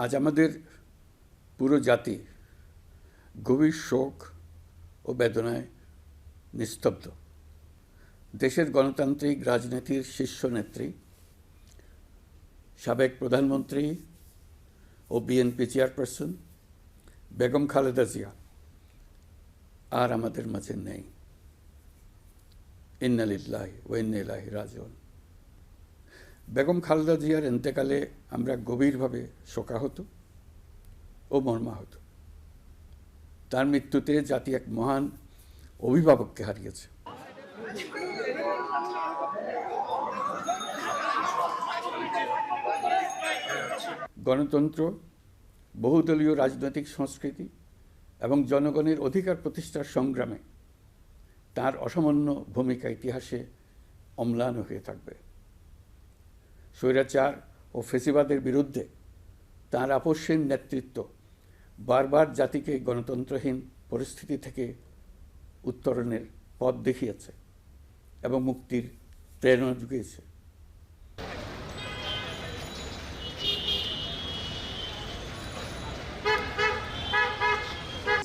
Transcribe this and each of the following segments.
আজ আমাদের পুরো জাতি গভীর শোক ও বেদনায় নিস্তব্ধ। দেশের গণতান্ত্রিক রাজনীতির শীর্ষ নেত্রী, সাবেক প্রধানমন্ত্রী ও বিএনপি চেয়ারপারসন বেগম খালেদা জিয়া আর আমাদের মাঝে নেই। ইন্না লিল্লাহি ওয়া ইন্না ইলাইহি রাজিউন। বেগম খালেদা জিয়ার ইন্তেকালে আমরা গভীরভাবে শোকাহত ও মর্মাহত। তার মৃত্যুতে জাতি এক মহান অভিভাবককে হারিয়েছে। গণতন্ত্র, বহুদলীয় রাজনৈতিক সংস্কৃতি এবং জনগণের অধিকার প্রতিষ্ঠার সংগ্রামে তার অসামান্য ভূমিকা ইতিহাসে অম্লান হয়ে থাকবে। স্বৈরাচার ও ফেসিবাদের বিরুদ্ধে তাঁর আপসহীন নেতৃত্ব বারবার জাতিকে গণতন্ত্রহীন পরিস্থিতি থেকে উত্তরণের পথ দেখিয়েছে এবং মুক্তির প্রেরণা জুগিয়েছে।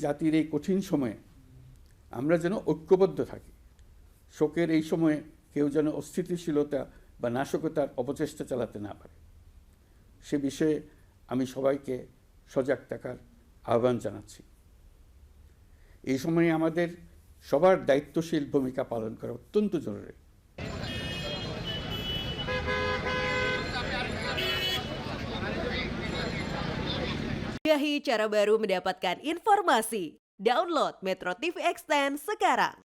জাতির এই কঠিন সময়ে আমরা যেন ঐক্যবদ্ধ থাকি। শোকের এই সময়ে কেউ যেন অস্থিতিশীলতা বা নাশকতার অপচেষ্টা চালাতে না পারে, সে বিষয়ে আমি সবাইকে সজাগ থাকার আহ্বান জানাচ্ছি। এই সময়ে আমাদের সবার দায়িত্বশীল ভূমিকা পালন করা অত্যন্ত জরুরি। Gahi cara baru mendapatkan informasi. Download Metro TV Extend sekarang.